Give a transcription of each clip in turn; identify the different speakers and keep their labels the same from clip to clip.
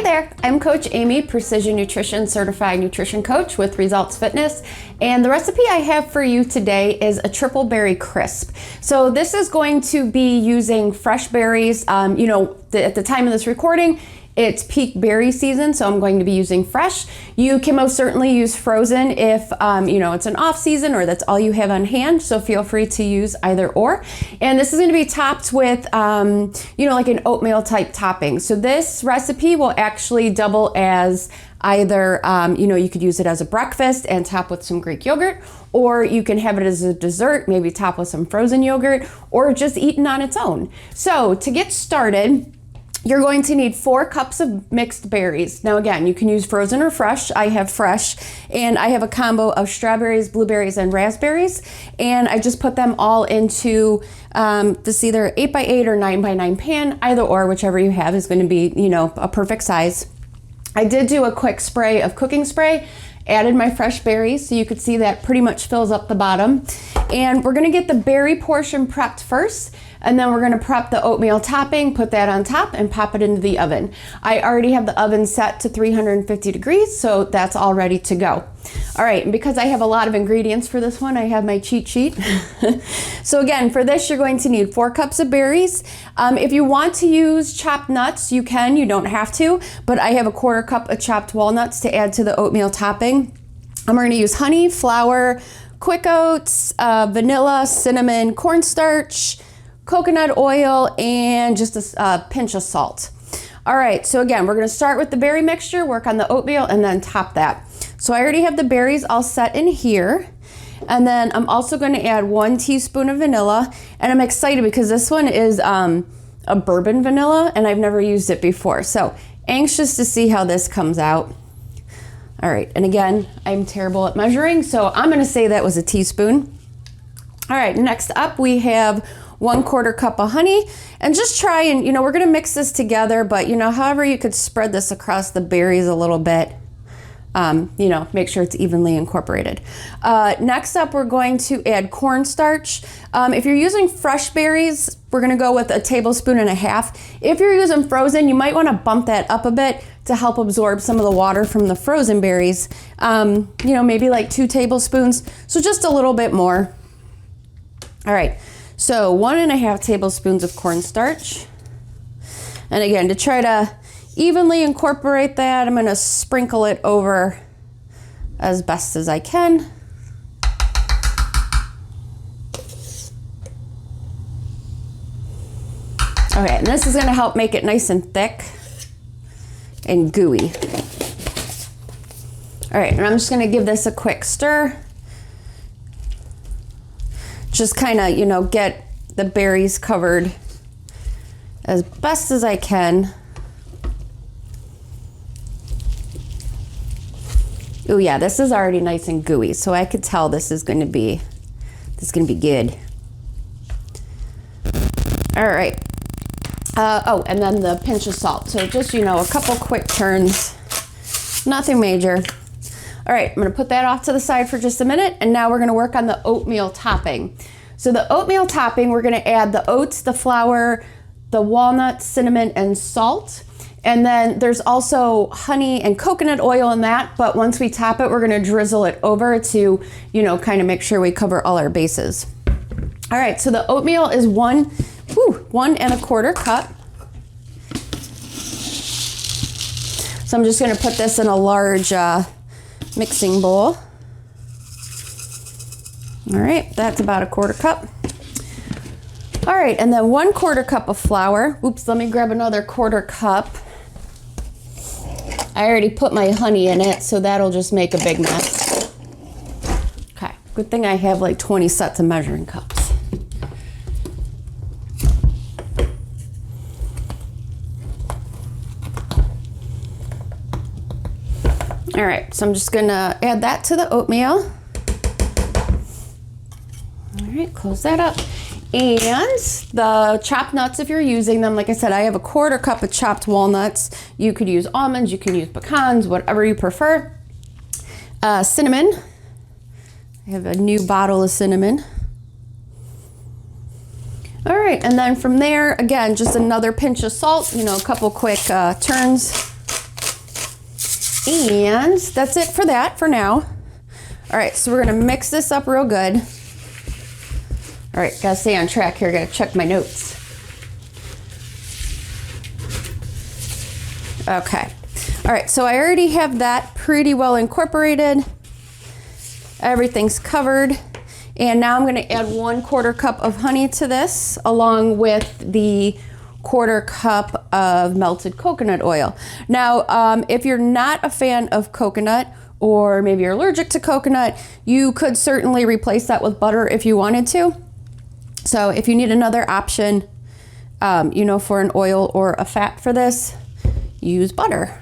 Speaker 1: there, I'm Coach Amy, Precision Nutrition Certified Nutrition Coach with Results Fitness, and the recipe I have for you today is a triple berry crisp. So this is going to be using fresh berries. At the time of this recording, it's peak berry season, so I'm going to be using fresh. You can most certainly use frozen if it's an off season or that's all you have on hand, so feel free to use either or. And this is going to be topped with like an oatmeal type topping. So this recipe will actually double as either you could use it as a breakfast and top with some Greek yogurt, or you can have it as a dessert, maybe top with some frozen yogurt, or just eaten on its own. So to get started, you're going to need 4 cups of mixed berries. Now again, you can use frozen or fresh. I have fresh, and I have a combo of strawberries, blueberries, and raspberries. And I just put them all into this either 8x8 or 9x9 pan, either or, whichever you have is going to be, a perfect size. I did do a quick spray of cooking spray, added my fresh berries, so you could see that pretty much fills up the bottom. And we're gonna get the berry portion prepped first, and then we're gonna prep the oatmeal topping, put that on top, and pop it into the oven. I already have the oven set to 350 degrees, so that's all ready to go. All right, and because I have a lot of ingredients for this one, I have my cheat sheet. So again, for this, you're going to need 4 cups of berries. If you want to use chopped nuts, you can, you don't have to, but I have a 1/4 cup of chopped walnuts to add to the oatmeal topping. I'm going to use honey, flour, quick oats, vanilla, cinnamon, cornstarch, coconut oil, and just a pinch of salt. All right, so again, we're going to start with the berry mixture, work on the oatmeal, and then top that. So I already have the berries all set in here. And then I'm also going to add 1 teaspoon of vanilla. And I'm excited because this one is a bourbon vanilla, and I've never used it before. So anxious to see how this comes out. All right, and again, I'm terrible at measuring, so I'm going to say that was a teaspoon. All right, next up we have 1/4 cup of honey, and just try and, we're going to mix this together, but however you could spread this across the berries a little bit. Make sure it's evenly incorporated. Next up, we're going to add cornstarch. If you're using fresh berries, we're going to go with 1.5 tablespoons. If you're using frozen, you might want to bump that up a bit to help absorb some of the water from the frozen berries. Maybe like 2 tablespoons. So just a little bit more. All right. So 1.5 tablespoons of cornstarch. And again, to try to evenly incorporate that, I'm going to sprinkle it over as best as I can. Okay, and this is going to help make it nice and thick and gooey. All right, and I'm just going to give this a quick stir. Just kind of, get the berries covered as best as I can. Oh yeah, this is already nice and gooey, so I could tell this is going to be good. All right. And then the pinch of salt. So just a couple quick turns, nothing major. All right, I'm going to put that off to the side for just a minute, and now we're going to work on the oatmeal topping. So the oatmeal topping, we're going to add the oats, the flour, the walnuts, cinnamon, and salt. And then there's also honey and coconut oil in that, but once we top it, we're going to drizzle it over to, kind of make sure we cover all our bases. All right, so the oatmeal is 1.25 cup. So I'm just going to put this in a large mixing bowl. All right, that's about 1/4 cup. All right, and then 1/4 cup of flour. Oops, let me grab another 1/4 cup. I already put my honey in it, so that'll just make a big mess. Okay, good thing I have like 20 sets of measuring cups. All right, so I'm just gonna add that to the oatmeal. All right, close that up. And the chopped nuts, if you're using them, like I said, I have 1/4 cup of chopped walnuts. You could use almonds, you can use pecans, whatever you prefer. Cinnamon. I have a new bottle of cinnamon. All right, and then from there, again, just another pinch of salt, a couple quick turns. And that's it for that for now. All right, so we're gonna mix this up real good. All right, gotta stay on track here, gotta check my notes. Okay, all right, so I already have that pretty well incorporated. Everything's covered. And now I'm gonna add 1/4 cup of honey to this, along with the 1/4 cup of melted coconut oil. Now, if you're not a fan of coconut, or maybe you're allergic to coconut, you could certainly replace that with butter if you wanted to. So if you need another option, you know, for an oil or a fat for this, use butter.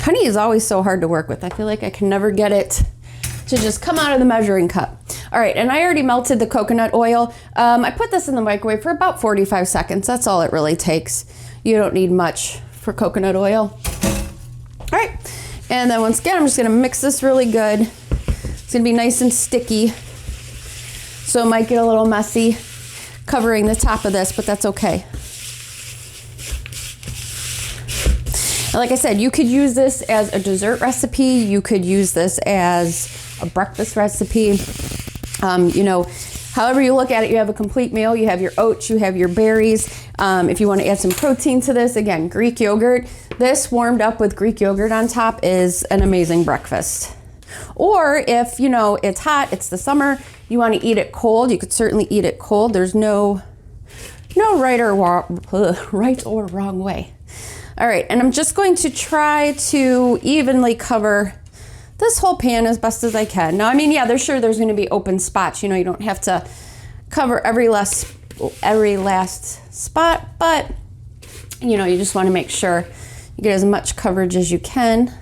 Speaker 1: Honey is always so hard to work with. I feel like I can never get it to just come out of the measuring cup. All right, and I already melted the coconut oil. I put this in the microwave for about 45 seconds. That's all it really takes. You don't need much for coconut oil. All right, and then once again, I'm just gonna mix this really good. It's gonna be nice and sticky, so it might get a little messy covering the top of this, but that's okay. Like I said, you could use this as a dessert recipe. You could use this as a breakfast recipe. You know, however you look at it, you have a complete meal. You have your oats, you have your berries. If you want to add some protein to this, again, Greek yogurt. This warmed up with Greek yogurt on top is an amazing breakfast. Or if, you know, it's hot, it's the summer, you want to eat it cold, you could certainly eat it cold. There's no right or wrong way. All right, and I'm just going to try to evenly cover this whole pan as best as I can. Now, I mean, yeah, there's going to be open spots. You know, you don't have to cover every last spot, but, you know, you just want to make sure you get as much coverage as you can.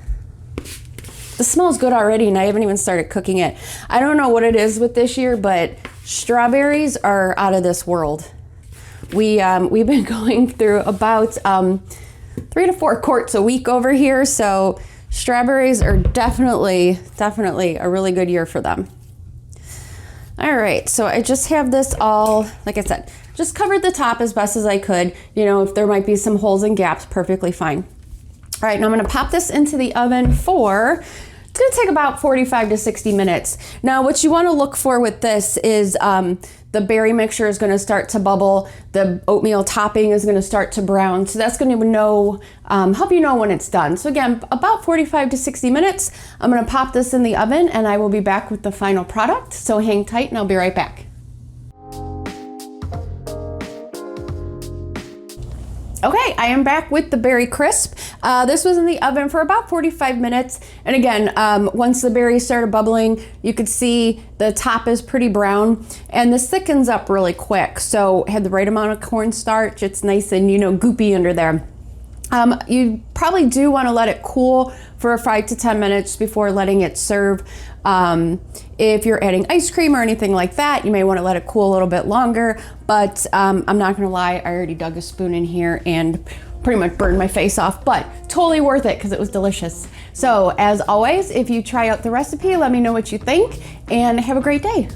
Speaker 1: The smells good already, and I haven't even started cooking it. I don't know what it is with this year, but strawberries are out of this world. We've been going through about 3 to 4 quarts a week over here, so strawberries are definitely a really good year for them. All right, so I just have this all, like I said, just covered the top as best as I could. You know, if there might be some holes and gaps, perfectly fine. All right, now I'm gonna pop this into the oven for, it's gonna take about 45 to 60 minutes. Now, what you wanna look for with this is the berry mixture is gonna start to bubble, the oatmeal topping is gonna start to brown, so that's gonna help you know when it's done. So again, about 45 to 60 minutes, I'm gonna pop this in the oven and I will be back with the final product. So hang tight and I'll be right back. Okay, I am back with the berry crisp. This was in the oven for about 45 minutes. And again, once the berries started bubbling, you could see the top is pretty brown and this thickens up really quick. So it had the right amount of cornstarch. It's nice and, you know, goopy under there. You probably do want to let it cool for 5 to 10 minutes before letting it serve. If you're adding ice cream or anything like that, you may want to let it cool a little bit longer, but I'm not gonna lie, I already dug a spoon in here and pretty much burned my face off, but totally worth it because it was delicious. So as always, if you try out the recipe, let me know what you think and have a great day.